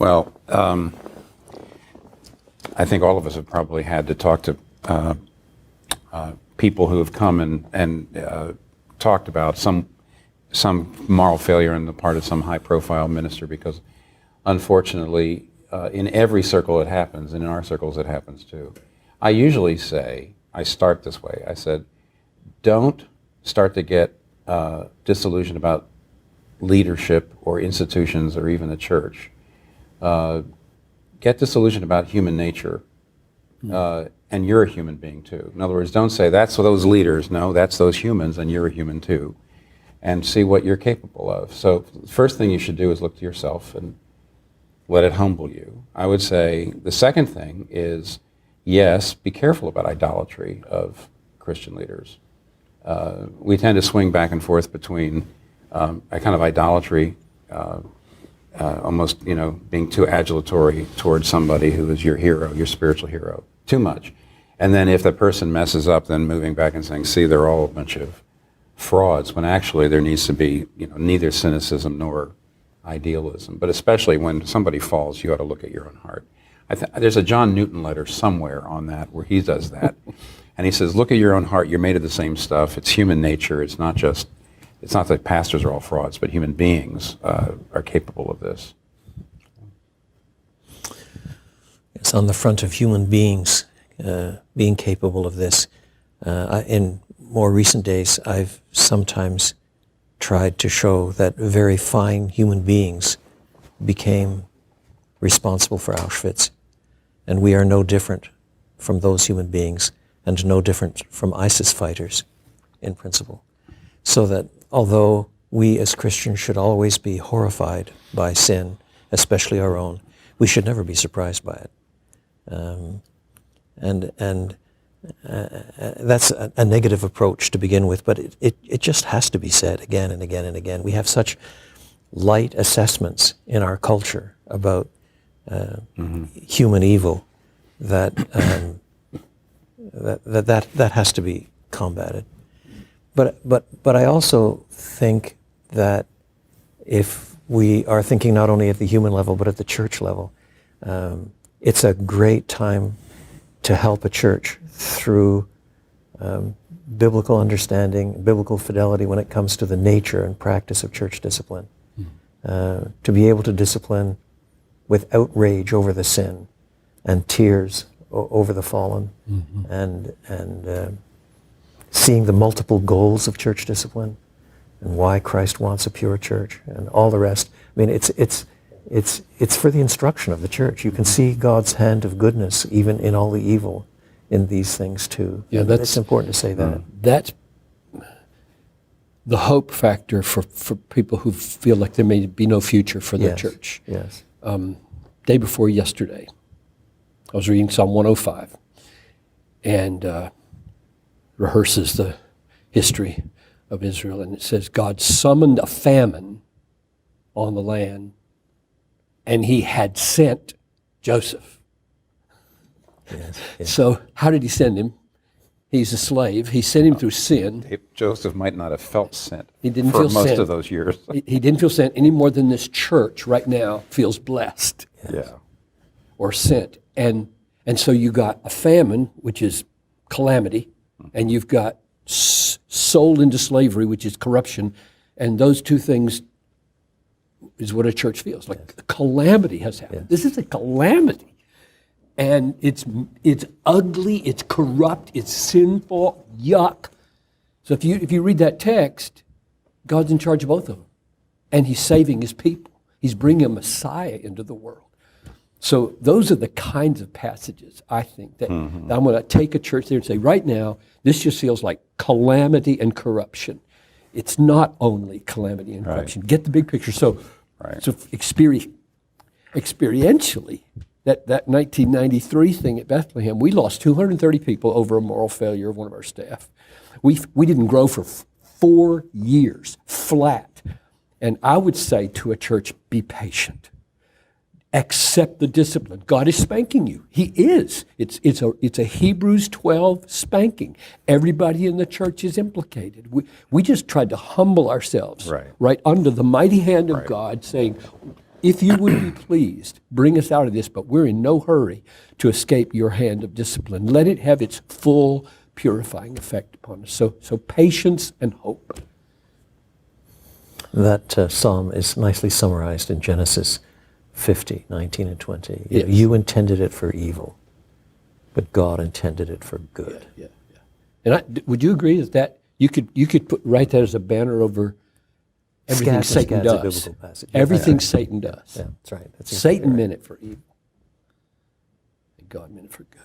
Well, I think all of us have probably had to talk to people who have come and talked about some moral failure on the part of some high-profile minister, because unfortunately, in every circle it happens, and in our circles it happens too. I usually say, I start this way, I said, don't start to get disillusioned about leadership or institutions or even the church. Get disillusioned about human nature, and you're a human being too. In other words, don't say, that's those leaders. No, that's those humans, and you're a human too. And see what you're capable of. So the first thing you should do is look to yourself and let it humble you. I would say the second thing is, yes, be careful about idolatry of Christian leaders. We tend to swing back and forth between a kind of idolatry, almost, being too adulatory towards somebody who is your hero, your spiritual hero, too much. And then if the person messes up, then moving back and saying, see, they're all a bunch of frauds, when actually there needs to be, neither cynicism nor idealism. But especially when somebody falls, you ought to look at your own heart. There's a John Newton letter somewhere on that where he does that. And he says, look at your own heart. You're made of the same stuff. It's human nature. It's not that pastors are all frauds, but human beings are capable of this. It's on the front of human beings being capable of this. In more recent days, I've sometimes tried to show that very fine human beings became responsible for Auschwitz. And we are no different from those human beings and no different from ISIS fighters in principle. So that although we as Christians should always be horrified by sin, especially our own, we should never be surprised by it. That's a negative approach to begin with, but it just has to be said again and again and again. We have such light assessments in our culture about human evil that that has to be combated. But I also think that if we are thinking not only at the human level but at the church level, it's a great time to help a church through biblical understanding, biblical fidelity when it comes to the nature and practice of church discipline. To be able to discipline with outrage over the sin and tears over the fallen, and seeing the multiple goals of church discipline and why Christ wants a pure church and all the rest. I mean, it's for the instruction of the church. You can see God's hand of goodness even in all the evil in these things too. Yeah, it's important to say that. That's the hope factor for people who feel like there may be no future for the church. Yes. Day before yesterday, I was reading Psalm 105 and rehearses the history of Israel, and it says, God summoned a famine on the land, and he had sent Joseph. Yes. So how did he send him? He's a slave. He sent him through sin. Joseph might not have felt sent He didn't for feel most sent. of those years. He didn't feel sent any more than this church right now feels blessed. Yeah. Or sent. And so you got a famine, which is calamity, and you've got sold into slavery, which is corruption, and those two things is what a church feels like. A calamity has happened. This is a calamity. And it's ugly, it's corrupt, it's sinful, yuck. So if you read that text, God's in charge of both of them. And he's saving his people. He's bringing a Messiah into the world. So those are the kinds of passages, I think, that I'm going to take a church there and say, right now, this just feels like calamity and corruption. It's not only calamity and corruption. Get the big picture. So experientially, that 1993 thing at Bethlehem, we lost 230 people over a moral failure of one of our staff. We didn't grow for 4 years, flat. And I would say to a church, be patient. Accept the discipline. God is spanking you. He is. It's a Hebrews 12 spanking. Everybody in the church is implicated. We just tried to humble ourselves right under the mighty hand of God, saying, if you would be pleased, bring us out of this, but we're in no hurry to escape your hand of discipline. Let it have its full purifying effect upon us. So patience and hope. That psalm is nicely summarized in Genesis 50, 19 and 20. Yes. You intended it for evil, but God intended it for good. Yeah. And would you agree that you could write that as a banner over everything Scads and Satan scads, a does? biblical passage. Everything Satan does. Yeah, that's right. That's Satan exactly right. meant it for evil, and God meant it for good.